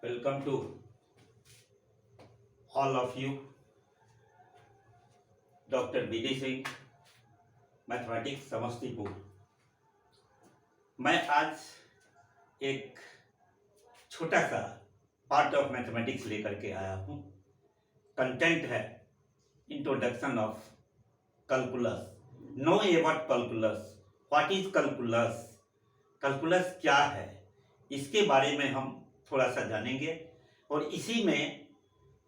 Welcome to all of you. Doctor BD Singh, mathematics Samastipur. मैं आज एक छोटा सा पार्ट ऑफ मैथमेटिक्स लेकर के आया हूँ। कंटेंट है introduction of calculus. Know about calculus, what is calculus, calculus क्या है, इसके बारे में हम थोड़ा सा जानेंगे और इसी में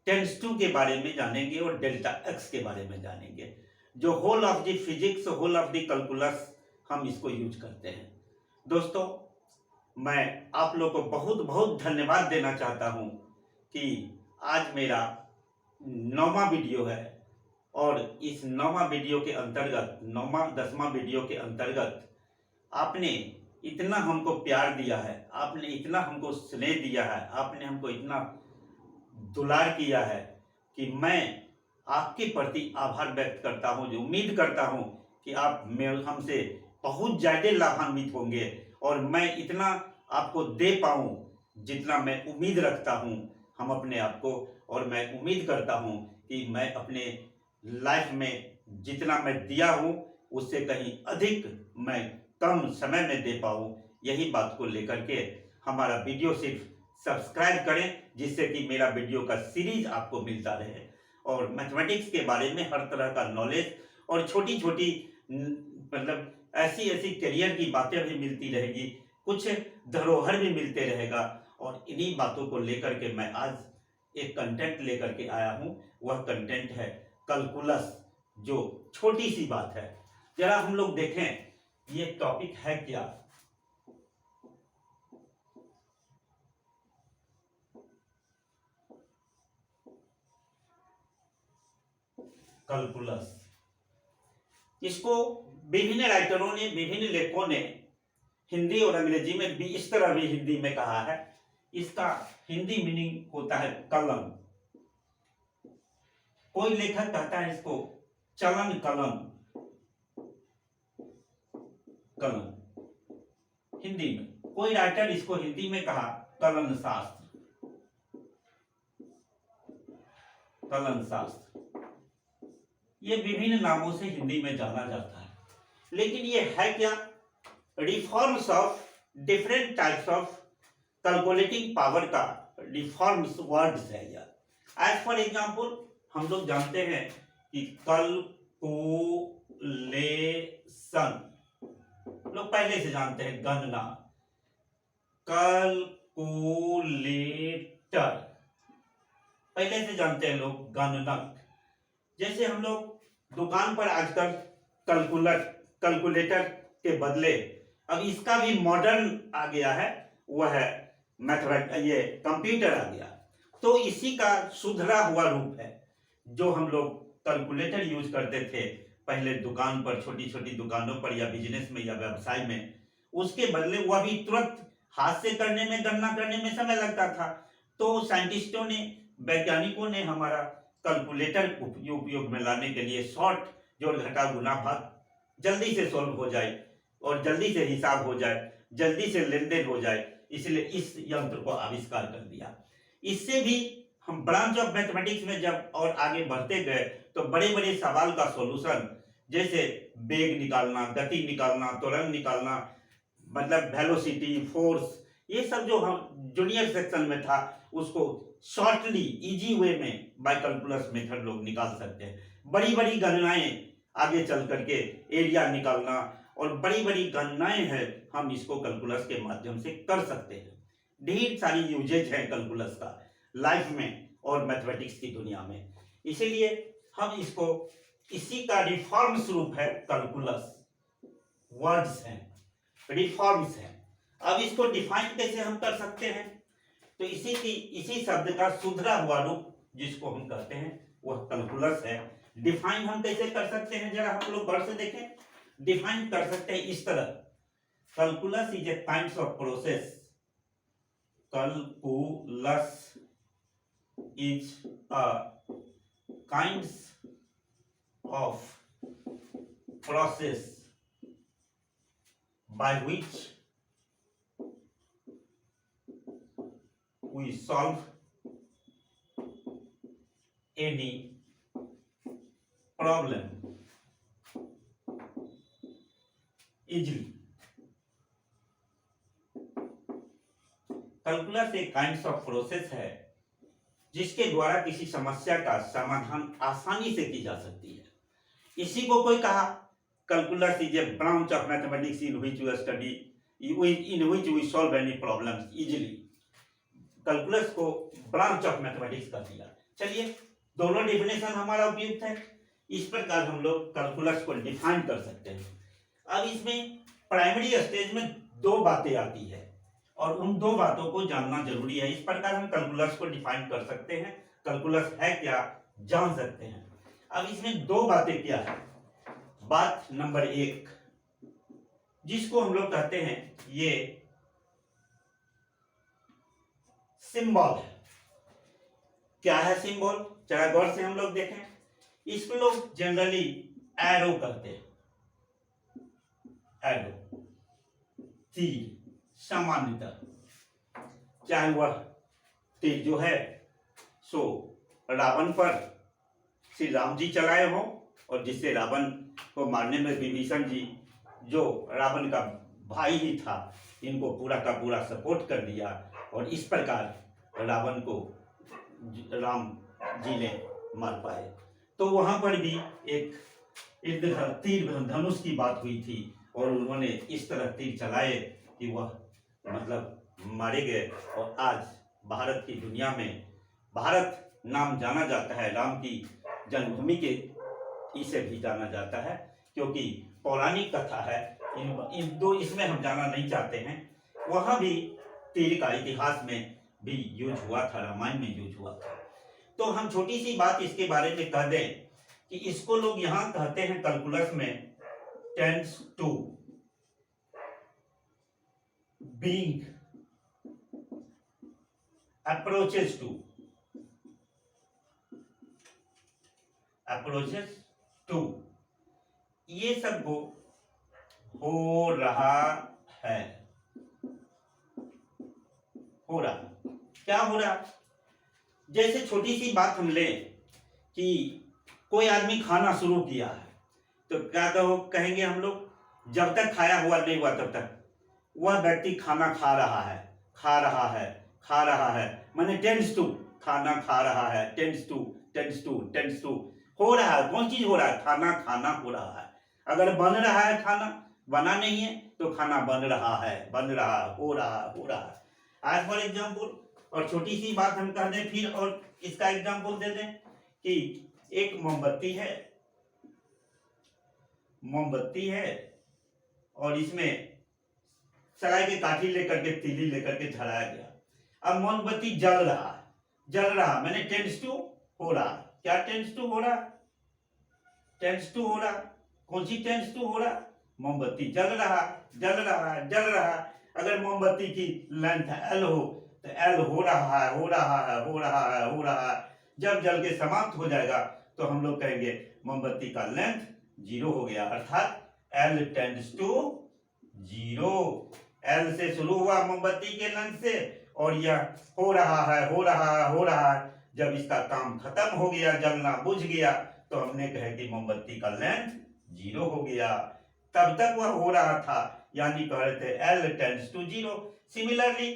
टेंस टू के बारे में जानेंगे और डेल्टा एक्स के बारे में जानेंगे। जो whole of the physics, whole of the calculus हम इसको यूज करते हैं। दोस्तों, मैं आप लोग को बहुत बहुत धन्यवाद देना चाहता हूं कि आज मेरा 9वां वीडियो है और इस 9वां वीडियो के अंतर्गत, 10वां वीडियो के अंतर्गत आपने इतना हमको प्यार दिया है, आपने इतना हमको स्नेह दिया है, आपने हमको इतना दुलार किया है कि मैं आपके प्रति आभार व्यक्त करता हूं। जो उम्मीद करता हूं कि आप हमसे बहुत ज़्यादा लाभान्वित होंगे और मैं इतना आपको दे पाऊं जितना मैं उम्मीद रखता हूं हम अपने आप को। और मैं उम्मीद करता हूं कि मैं अपने लाइफ में जितना मैं दिया हूं उससे कहीं अधिक मैं कम समय में दे पाऊं। यही बात को लेकर के हमारा वीडियो सिर्फ सब्सक्राइब करें जिससे कि मेरा वीडियो का सीरीज आपको मिलता रहे और मैथमेटिक्स के बारे में हर तरह का नॉलेज और छोटी छोटी मतलब ऐसी ऐसी करियर की बातें भी मिलती रहेगी, कुछ धरोहर भी मिलते रहेगा। और इन्हीं बातों को लेकर के मैं आज एक कंटेंट लेकर के आया हूं। वह कंटेंट है कैलकुलस, जो छोटी सी बात है। जरा हम लोग देखें ये टॉपिक है क्या। कैलकुलस, इसको विभिन्न राइटरों ने, विभिन्न लेखकों ने हिंदी और अंग्रेजी में भी इस तरह भी हिंदी में कहा है। इसका हिंदी मीनिंग होता है कलम। कोई लेखक कहता है इसको चलन कलम, कलम हिंदी में। कोई राइटर इसको हिंदी में कहा कलन शास्त्र, कलन शास्त्र। ये विभिन्न नामों से हिंदी में जाना जाता है, लेकिन ये है क्या? Reforms of different types of calculating power का रिफॉर्म्स वर्ड्स है यह। एज फॉर एग्जांपल हम लोग जानते हैं कि कैलकुलेशन लोग पहले से जानते हैं, गणना। कैलकुलेटर पहले से जानते हैं लोग, गणनक। जैसे हम लोग दुकान पर आजकल कैलकुलेटर के बदले अब इसका भी मॉडर्न आ गया है, वह है ये कंप्यूटर आ गया। तो इसी का सुधरा हुआ रूप है। जो हम लोग कैलकुलेटर यूज करते थे पहले दुकान पर, छोटी छोटी दुकानों पर या बिजनेस में या व्यवसाय में, उसके बदले वह भी तुरंत हाथ से करने में, गणना करने में समय लगता था। तो साइंटिस्टों ने, वैज्ञानिकों ने हमारा कैलकुलेटर उपयोग में लाने के लिए शॉर्ट, जोड़ घटाव गुणा भाग जल्दी से सॉल्व हो जाए और जल्दी से हिसाब हो जाए, जल्दी से लेन देन हो जाए, इसलिए इस यंत्र को आविष्कार कर दिया। इससे भी हम ब्रांच ऑफ मैथमेटिक्स में जब और आगे बढ़ते गए तो बड़े बड़े सवाल का सॉल्यूशन, जैसे वेग निकालना, गति निकालना, त्वरण निकालना, मतलब वेलोसिटी, फोर्स, ये सब जो हम जूनियर सेक्शन में था उसको शॉर्टली, इजी वे में बाय कैलकुलस मेथड लोग निकाल सकते हैं। बड़ी बड़ी गणनाएं आगे चल करके एरिया निकालना और बड़ी बड़ी गणनाएं हैं, हम इसको कैलकुलस के माध्यम से कर सकते हैं। ढेर सारी यूजेज है कैलकुलस का लाइफ में और मैथमेटिक्स की दुनिया में। इसीलिए हम इसको, इसी का रिफॉर्म्स रूप है कैलकुलस। वर्ड्स हैं, रिफॉर्म्स हैं। अब इसको डिफाइन कैसे हम कर सकते हैं? तो इसी शब्द का सुधरा हुआ रूप जिसको हम कहते हैं वह कैलकुलस है। डिफाइन हम कैसे कर सकते हैं, जरा हम लोग गौर से देखें। डिफाइन कर सकते हैं इस तरह, calculus is A kinds of process. Calculus is a kinds of process by which we solve any problem easily. Calculus एक काइंड ऑफ प्रोसेस है जिसके द्वारा किसी समस्या का समाधान आसानी से की जा सकती है। इसी को कोई कहा calculus is a branch of mathematics in which we study in which we solve any problems easily. Calculus को ब्रांच ऑफ मैथमेटिक्स कर दिया। चलिए दोनों डिफिनेशन हमारा उपयुक्त है। इस प्रकार हम लोग कैलकुलस को डिफाइन कर सकते हैं। अब इसमें प्राइमरी स्टेज में दो बातें आती है और उन दो बातों को जानना जरूरी है। इस प्रकार हम कैलकुलस को डिफाइन कर सकते हैं। कैलकुलस है क्या जान सकते हैं। अब इसमें दो बातें क्या है। बात नंबर एक जिसको हम लोग कहते हैं ये सिंबल है। क्या है सिंबल, जरा गौर से हम लोग देखें। इसको लोग जनरली एरो कहते हैं। एरो तीर सामान्यतः, चाहे वह तीर जो है सो रावण पर श्री राम जी चलाए हो और जिससे रावण को मारने में विभीषण जी जो रावण का भाई ही था इनको पूरा का पूरा सपोर्ट कर दिया और इस प्रकार रावण को राम जी ने मार पाए। तो वहां पर भी एक तीर धनुष की बात हुई थी और उन्होंने इस तरह तीर चलाए कि वह मतलब मारे गए। और आज भारत की दुनिया में भारत नाम जाना जाता है, राम की जन्मभूमि के इसे भी जाना जाता है क्योंकि पौराणिक कथा है। इसमें हम जाना नहीं चाहते हैं। वहां भी तीर का इतिहास में भी यूज हुआ था, रामायण में यूज हुआ था। तो हम छोटी सी बात इसके बारे में कह दें कि इसको लोग यहां कहते हैं कैलकुलस में tends to being approaches to ये सब वो हो रहा है। हो रहा क्या हो रहा। जैसे छोटी सी बात हम लें कि कोई आदमी खाना शुरू किया है तो क्या कहेंगे हम लोग, जब तक खाया हुआ नहीं हुआ तब तक वह व्यक्ति खाना खा रहा है माने टेंड्स टू खाना खा रहा है। टेंड्स टू हो रहा है। कौन चीज हो रहा है, खाना हो रहा है। अगर बन रहा है खाना, बना नहीं है तो खाना बन रहा है, हो रहा है। आज फॉर एग्जाम्पल और छोटी सी बात हम कह दें फिर और इसका एग्जाम्पल दे दें कि एक मोमबत्ती है और इसमें सराय की काठी लेकर के तीली लेकर के धराया गया। अब मोमबत्ती जल रहा मैंने टेंड्स टू हो रहा। क्या टेंड्स टू हो रहा, कौन सी टेंड्स टू हो रहा, मोमबत्ती जल रहा। अगर मोमबत्ती की लेंथ एल हो तो एल हो रहा है। जब जल के समाप्त हो जाएगा तो हम लोग कहेंगे मोमबत्ती का लेंथ 0 हो गया, अर्थात एल टेंड्स टू 0। एल से शुरू हुआ मोमबत्ती के लेंथ से और यह हो रहा है। जब इसका काम खत्म हो गया, जलना बुझ गया तो हमने कहे कि मोमबत्ती का लेंथ 0 हो गया। तब तक वह हो रहा था, यानी कह रहे थे L tends to 0। Similarly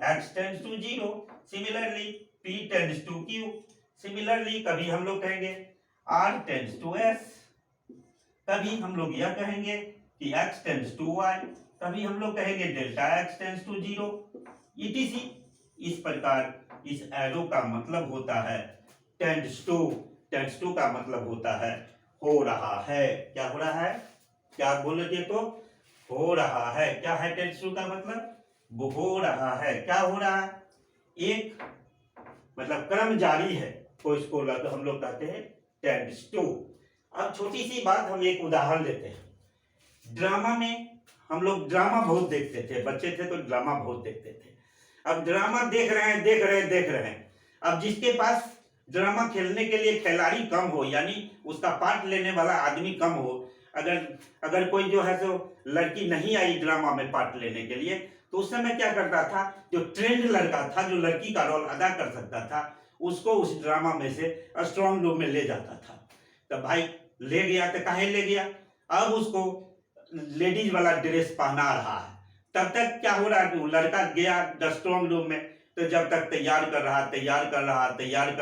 X tends to 0, similarly P tends to Q, similarly कभी हम लोग कहेंगे R टेंड्स टू S, कभी हम लोग यह कहेंगे कि X टेंड्स टू Y, कभी हम लोग कहेंगे delta X tends to 0 etc। इस प्रकार इस एरो का मतलब होता है टेंड्स टू का मतलब होता है हो रहा है। क्या हो रहा है, क्या बोलोगे तो हो रहा है। क्या है टेंड्स टू का मतलब, वो हो रहा है। क्या हो रहा है, एक मतलब क्रम जारी है तो इसको हम लोग कहते हैं टेंड्स टू। अब छोटी सी बात हम एक उदाहरण लेते हैं। ड्रामा में हम लोग ड्रामा बहुत देखते थे, बच्चे थे तो ड्रामा बहुत देखते थे। अब ड्रामा देख रहे हैं। अब जिसके पास ड्रामा खेलने के लिए खिलाड़ी कम हो, यानी उसका पार्ट लेने वाला आदमी कम हो, अगर कोई जो है सो लड़की नहीं आई ड्रामा में पार्ट लेने के लिए तो उस समय क्या करता था, जो ट्रेंड लड़का था, जो लड़की का रोल अदा कर सकता था, उसको उस ड्रामा में से स्ट्रांग रूम में ले जाता था। तो भाई ले गया, तो काहे ले गया, अब उसको लेडीज वाला ड्रेस पहना रहा है। तब तक क्या हो रहा है कि लड़का गया स्ट्रांग रूम में, तो जब तक तैयार कर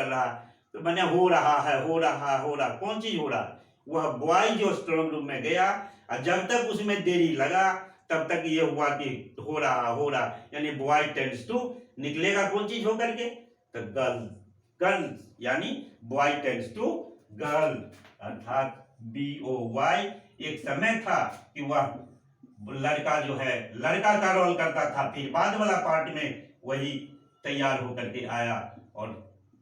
रहा तो मैंने हो रहा, कौन चीज हो रहा, वह बॉय जो स्ट्रांग रूम में गया, और जब तक उसमें देरी लगा तब तक ये हुआ कि हो रहा, यानी बॉय टेंड्स टू, निकलेगा कौन चीज होकर के, तो गर्ल, यानी बॉय टेंड्स टू गर्ल, अर्थात BOY। एक समय था कि वह लड़का जो है लड़का का रोल करता था, फिर बाद वाला पार्ट में वही तैयार होकर के आया और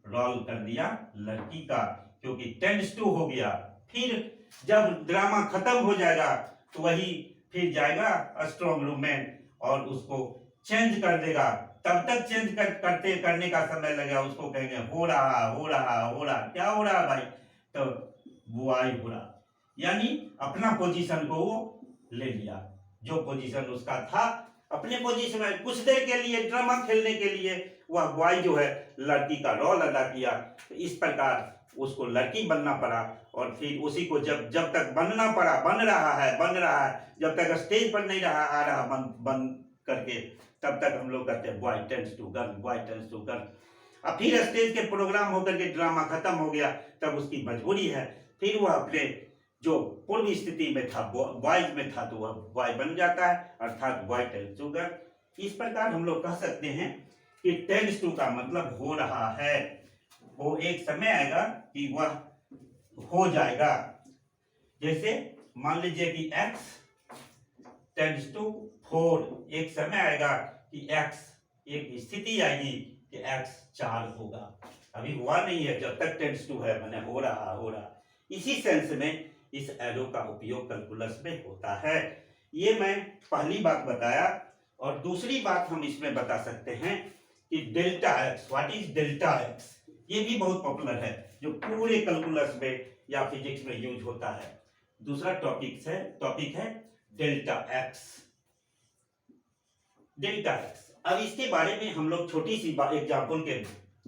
रोल कर दिया लड़की का, क्योंकि टेंड्स टू हो गया। फिर जब ड्रामा खत्म हो जाएगा तो वही फिर जाएगा स्ट्रांग रूम में और उसको चेंज कर देगा। तब तक चेंज करने का समय लगेगा, उसको कहेंगे हो रहा, क्या हो रहा भाई, तो बुआई हो रहा, यानी अपना पोजीशन को वो ले लिया, जो पोजीशन उसका था अपने पोजीशन में कुछ देर के लिए ड्रामा खेलने के लिए वह बॉय जो है लड़की का रोल अदा किया। तो इस प्रकार उसको लड़की बनना पड़ा, और फिर उसी को जब तक बनना पड़ा, बन रहा है, जब तक स्टेज पर नहीं आ रहा बन करके, तब तक हम लोग कहते हैं बॉय टेंड्स टू गर्ल। अब फिर स्टेज के प्रोग्राम होकर के ड्रामा खत्म हो गया, तब उसकी मजबूरी है, फिर वह अपने जो पूर्व स्थिति में था, बॉयज में था, तो वह बॉय बन जाता है, अर्थात बॉय टेंड्स टू गर्ल। इस प्रकार हम लोग कह सकते हैं कि टेंड्स टू का मतलब हो रहा है, वो एक समय आएगा कि वह हो जाएगा। जैसे मान लीजिए कि x टेंड्स टू 4, एक समय आएगा कि x, एक स्थिति आएगी कि x 4 होगा, अभी हुआ नहीं है, जब तक टेंड्स टू है मैंने हो रहा। इसी सेंस में इस एरो का उपयोग कैलकुलस में होता है। ये मैं पहली बात बताया, और दूसरी बात हम इसमें बता सकते हैं कि delta x, what is delta x, ये भी बहुत पॉपुलर है, जो पूरे कैलकुलस में या फिजिक्स में यूज होता है। दूसरा टॉपिक है डेल्टा एक्स। अब इसके बारे में हम लोग छोटी सी एग्जांपल के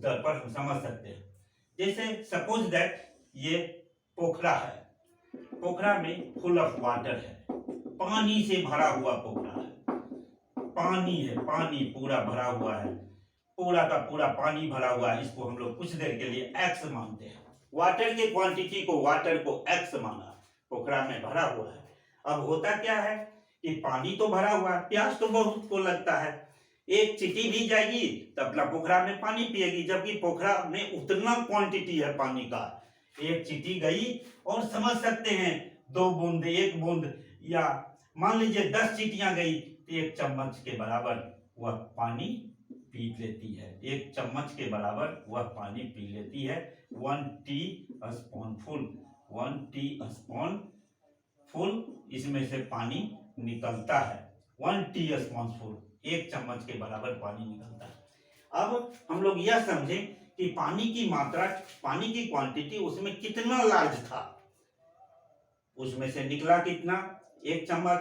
तौर पर हम समझ सकते हैं। जैसे सपोज दैट ये पोखरा है, पोखरा में फुल ऑफ वाटर है, पानी से भरा हुआ पोखरा है, पानी है, पानी पूरा भरा हुआ है, पूरा का पूरा पानी भरा हुआ है, इसको हम लोग कुछ देर के लिए एक्स मानते हैं, वाटर के क्वांटिटी को, वाटर को एक्स माना, पोखरा में भरा हुआ है। अब होता क्या है कि पानी तो भरा हुआ है, प्यास तो बहुत को लगता है, एक चींटी भी जाएगी तो अपना पोखरा में पानी पिएगी, जबकि पोखरा में उतना क्वांटिटी है पानी का, एक चींटी गई और समझ सकते हैं 2 बूंद, 1 बूंद, या मान लीजिए 10 चींटियां गई तो 1 चम्मच के बराबर वह पानी पी लेती है, 1 चम्मच के बराबर वह पानी पी लेती है, 1 टी स्पून इसमें से पानी निकलता है, 1 टी स्पून, 1 चम्मच के बराबर पानी निकलता है। अब हम लोग यह समझें कि पानी की मात्रा, पानी की क्वांटिटी उसमें कितना लार्ज था, उसमें से निकला कितना, 1 चम्मच।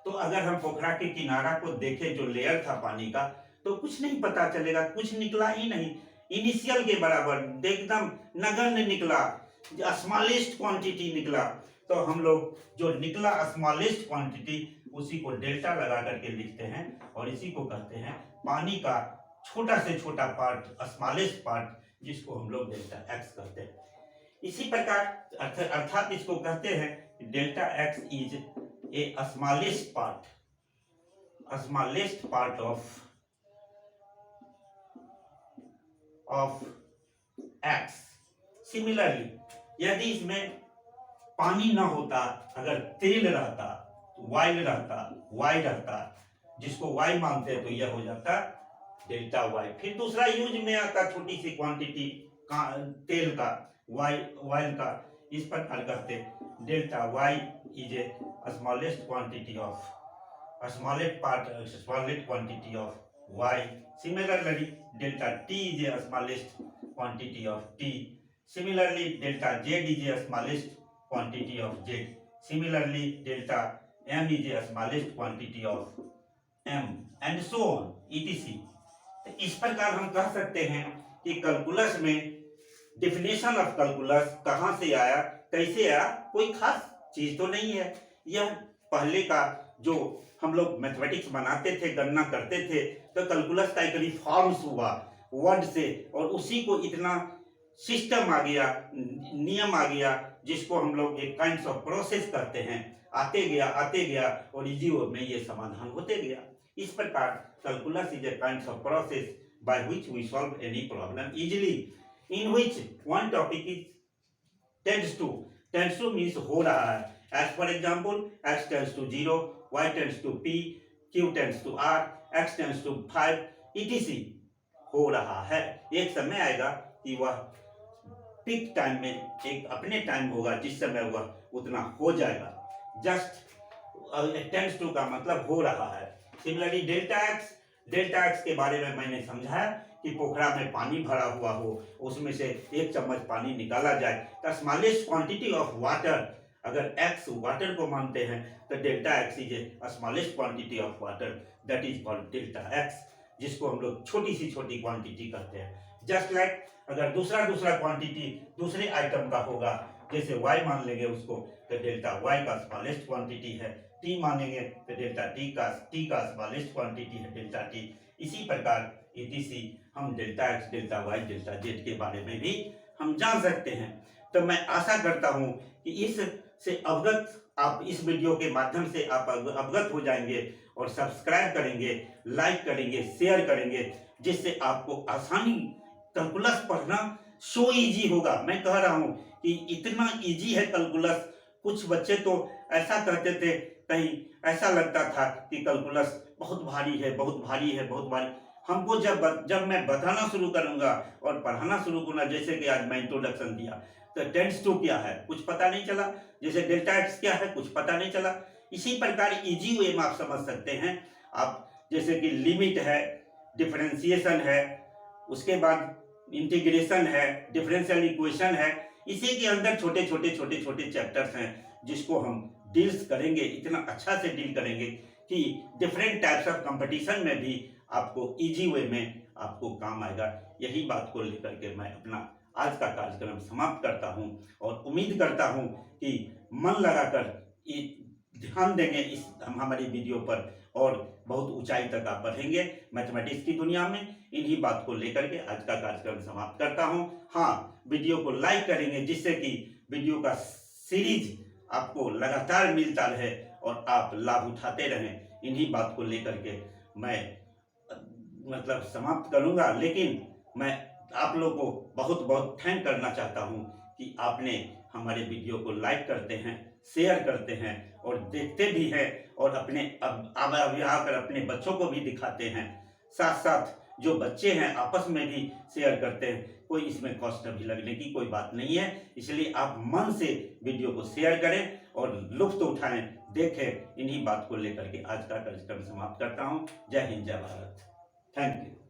तो अगर हम पोखरा के किनारा को देखें, जो लेयर था पानी का, तो कुछ नहीं पता चलेगा, कुछ निकला ही नहीं, इनिशियल के बराबर एकदम नगण्य निकला, स्मॉलेस्ट क्वांटिटी निकला। तो हम लोग जो निकला स्मॉलेस्ट क्वांटिटी, उसी को डेल्टा लगा करके लिखते हैं, और इसी को कहते हैं पानी का छोटा से छोटा पार्ट, स्मॉलेस्ट पार्ट, जिसको हम लोग डेल्टा एक्स कहते हैं। इसी प्रकार अर्थात इसको कहते हैं delta x is a smallest part of x. Similarly यदि इसमें पानी ना होता, अगर तेल रहता, वाई रहता, जिसको वाई मानते हैं, तो यह हो जाता डेल्टा वाई। फिर दूसरा यूज में आता छोटी सी क्वांटिटी तेल का, वाई का, इस प्रकार कहते delta Y is a smallest quantity of, smallest quantity of Y. Similarly delta T is a smallest quantity of T. Similarly, delta Z is a smallest quantity of Z. Similarly, delta M is a smallest quantity of m and so on etc। तो इस प्रकार हम कह सकते हैं कि calculus में definition of calculus कहाँ से आया, कैसे आया, कोई खास चीज तो नहीं है। यह पहले का जो हम लोग मैथमेटिक्स बनाते थे, गणना करते थे, तो कैलकुलस का एक रिफॉर्म्स हुआ वर्ड से, और उसी को इतना सिस्टम आ गया, नियम आ गया, जिसको हम लोग एक काइंड ऑफ प्रोसेस करते हैं, आते गया और इजी में ये समाधान होते गया। इस प्रकार calculus is a kind of process by which we solve any problem easily, in which one topic is tends to means हो रहा है। as for example, x tends to 0, y tends to p, q tends to r, x tends to 5 etc। हो रहा है। एक समय आएगा कि वह पीक टाइम में एक अपने टाइम होगा जिस समय वह उतना हो जाएगा। जस्ट टेंड्स टू का मतलब हो रहा है। सिमिलरली डेल्टा एक्स के बारे में मैंने समझाया कि पोखरा में पानी भरा हुआ हो, उसमें से 1 चम्मच पानी निकाला जाए, the smallest quantity of water, अगर x वाटर को मानते हैं तो delta x is a smallest quantity of water, that is called delta x, जिसको हम लोग छोटी सी छोटी क्वांटिटी कहते हैं। जस्ट लाइक अगर दूसरा क्वांटिटी दूसरे आइटम का होगा, जैसे y मान लेंगे उसको, तो डेल्टा y का स्मॉलेस्ट क्वांटिटी है, t मानेंगे तो डेल्टा t का स्मॉलेस्ट क्वांटिटी है डेल्टा t। इसी प्रकार etc हम delta x, delta y, delta z के बारे में भी हम जान सकते हैं। तो मैं आशा करता हूं कि इस से अवगत आप इस वीडियो के माध्यम से आप अवगत हो जाएंगे और सब्सक्राइब करेंगे, लाइक करेंगे, शेयर करेंगे, जिससे आपको आसानी कैलकुलस पढ़ना सो इजी होगा। मैं कह रहा हूं कि इतना इजी है कैलकुलस, कुछ बच्चे तो ऐसा कहते थे, कहीं ऐसा लगता था कि कैलकुलस बहुत भारी है, बहुत भारी है, बहुत भारी। हमको जब मैं बताना शुरू करूंगा और पढ़ाना शुरू करूंगा, जैसे कि आज मैं इंट्रोडक्शन दिया, तो टेंस टू क्या है कुछ पता नहीं चला, जैसे डेल्टा एक्स क्या है कुछ पता नहीं चला। इसी प्रकार इजी वे में आप समझ सकते हैं। आप जैसे कि लिमिट है, डिफरेंशिएशन है, उसके बाद इंटीग्रेशन है, डिफरेंशियल इक्वेशन है, इसी के अंदर छोटे छोटे चैप्टर्स हैं जिसको हम डील्स करेंगे, इतना अच्छा से डील करेंगे कि डिफरेंट टाइप्स ऑफ कंपटीशन में भी आपको इजी वे में आपको काम आएगा। यही बात को लेकर के मैं अपना आज का कार्यक्रम समाप्त करता हूं और उम्मीद करता हूं कि मन लगाकर ध्यान देंगे इस हमारी वीडियो पर और बहुत ऊंचाई तक आप बढ़ेंगे मैथमेटिक्स की दुनिया में। इन्हीं बात को लेकर के आज का कार्यक्रम समाप्त करता हूं। हाँ, वीडियो को लाइक करेंगे जिससे कि वीडियो का सीरीज आपको लगातार मिलता रहे और आप लाभ उठाते रहें। इन्हीं बात को लेकर के मैं मतलब समाप्त करूंगा, लेकिन मैं आप लोगों को बहुत बहुत थैंक करना चाहता हूं कि आपने हमारे वीडियो को लाइक करते हैं, शेयर करते हैं और देखते भी हैं और अपने अब यहाँ कर अपने बच्चों को भी दिखाते हैं। साथ साथ जो बच्चे हैं आपस में भी शेयर करते हैं। कोई इसमें कॉस्ट अभी लगने की कोई बात नहीं है, इसलिए आप मन से वीडियो को शेयर करें और लुत्फ उठाएं, देखें। इन्हीं बात को लेकर के आज का कार्यक्रम समाप्त करता हूं। जय हिंद, जय भारत। Thank you.